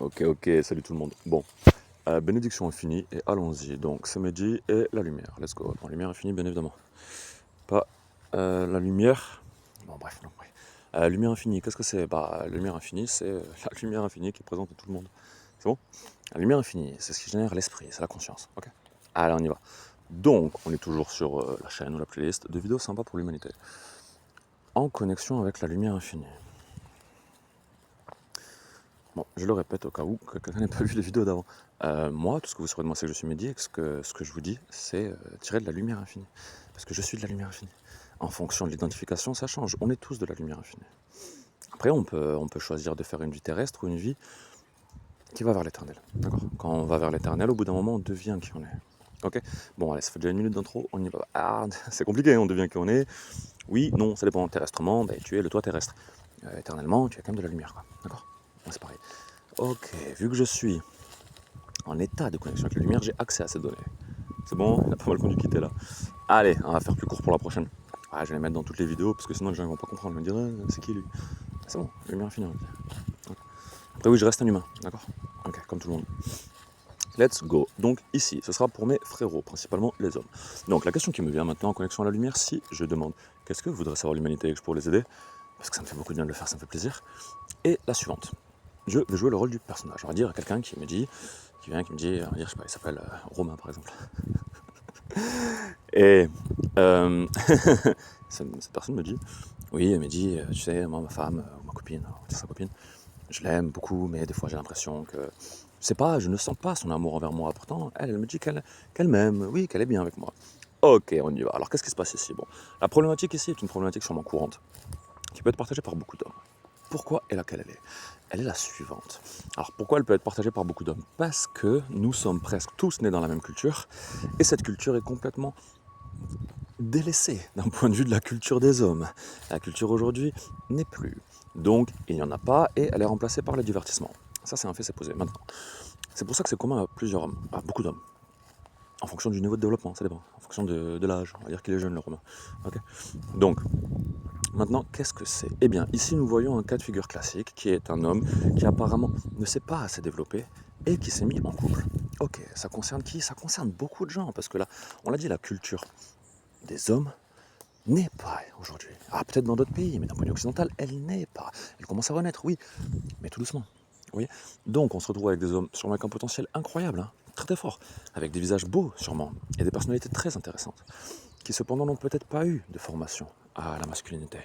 Ok, salut tout le monde. Bon, bénédiction infinie et allons-y. Donc, c'est midi et la lumière. Let's go. Bon, lumière infinie, bien évidemment. Pas la lumière. Bon, bref, non, bref. Lumière infinie, qu'est-ce que c'est? Bah, lumière infinie, c'est la lumière infinie qui est présente en tout le monde. C'est bon? La lumière infinie, c'est ce qui génère l'esprit, c'est la conscience. Ok? Allez, on y va. Donc, on est toujours sur la chaîne ou la playlist de vidéos sympas pour l'humanité. En connexion avec la lumière infinie. Bon, je le répète au cas où que quelqu'un n'ait pas vu les vidéos d'avant. Moi, tout ce que vous saurez de moi, c'est que je suis Mehdi et que ce que je vous dis, c'est tirer de la lumière infinie. Parce que je suis de la lumière infinie. En fonction de l'identification, ça change. On est tous de la lumière infinie. Après, on peut choisir de faire une vie terrestre ou une vie qui va vers l'éternel. D'accord? Quand on va vers l'éternel, au bout d'un moment, on devient qui on est. Ok? Bon, allez, ça fait déjà une minute d'intro, on y va. Ah, c'est compliqué, on devient qui on est. Oui, non, ça dépend. Terrestrement, ben, tu es le toit terrestre. Éternellement, tu as quand même de la lumière. Quoi. D'accord? Bon, c'est pareil. Ok, vu que je suis en état de connexion avec la lumière, j'ai accès à ces données. C'est bon, il a pas mal conduit quitter là. Allez, on va faire plus court pour la prochaine. Ah, je vais les mettre dans toutes les vidéos parce que sinon les gens ne vont pas comprendre. Ils vont me dire, c'est qui lui? C'est bon, lumière infinie. Après, oui, je reste un humain, d'accord? Ok, comme tout le monde. Let's go. Donc ici, ce sera pour mes frérots, principalement les hommes. Donc la question qui me vient maintenant en connexion à la lumière, si je demande qu'est-ce que voudrait savoir l'humanité et que je pourrais les aider, parce que ça me fait beaucoup de bien de le faire, ça me fait plaisir, est la suivante. Je vais jouer le rôle du personnage. On va dire à quelqu'un qui me dit, qui vient, qui me dit, on va dire, je sais pas, il s'appelle Romain par exemple. Et cette personne me dit, oui, elle me dit, tu sais, moi, ma femme, ma copine, on va dire sa copine, je l'aime beaucoup, mais des fois j'ai l'impression que, je sais pas, je ne sens pas son amour envers moi. Pourtant, elle me dit qu'elle m'aime, oui, qu'elle est bien avec moi. Ok, on y va. Alors qu'est-ce qui se passe ici? Bon, la problématique ici est une problématique sûrement courante, qui peut être partagée par beaucoup d'hommes. Pourquoi et laquelle elle est? Elle est la suivante. Alors pourquoi elle peut être partagée par beaucoup d'hommes? Parce que nous sommes presque tous nés dans la même culture, et cette culture est complètement délaissée d'un point de vue de la culture des hommes. La culture aujourd'hui n'est plus. Donc il n'y en a pas, et elle est remplacée par le divertissement. Ça c'est un fait, c'est posé. Maintenant, c'est pour ça que c'est commun à plusieurs hommes, à beaucoup d'hommes. En fonction du niveau de développement, ça dépend. En fonction de l'âge, on va dire qu'il est jeune le Romain. Okay. Donc, maintenant, qu'est-ce que c'est? Eh bien, ici, nous voyons un cas de figure classique qui est un homme qui apparemment ne s'est pas assez développé et qui s'est mis en couple. Ok, ça concerne qui? Ça concerne beaucoup de gens, parce que là, on l'a dit, la culture des hommes n'est pas aujourd'hui. Ah, peut-être dans d'autres pays, mais d'un point de vue occidental, elle n'est pas. Elle commence à renaître, oui, mais tout doucement. Vous voyez? Donc, on se retrouve avec des hommes sûrement avec un potentiel incroyable, hein, très très fort, avec des visages beaux sûrement, et des personnalités très intéressantes, qui cependant n'ont peut-être pas eu de formation à la masculinité.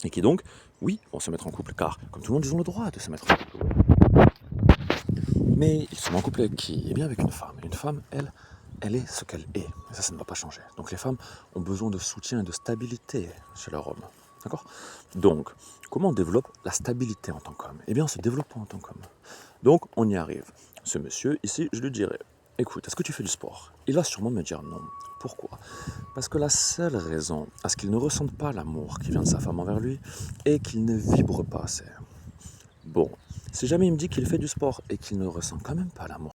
Et qui donc, oui, vont se mettre en couple, car comme tout le monde, ils ont le droit de se mettre en couple. Mais ils sont en couple avec qui? Eh bien avec une femme. Et une femme, elle est ce qu'elle est. Et ça ne va pas changer. Donc les femmes ont besoin de soutien et de stabilité chez leur homme. D'accord? Donc, comment on développe la stabilité en tant qu'homme? Eh bien en se développant en tant qu'homme. Donc on y arrive. Ce monsieur, ici, je lui dirais, écoute, est-ce que tu fais du sport? Il va sûrement me dire non. Pourquoi? Parce que la seule raison à ce qu'il ne ressente pas l'amour qui vient de sa femme envers lui est qu'il ne vibre pas assez. Bon, si jamais il me dit qu'il fait du sport et qu'il ne ressent quand même pas l'amour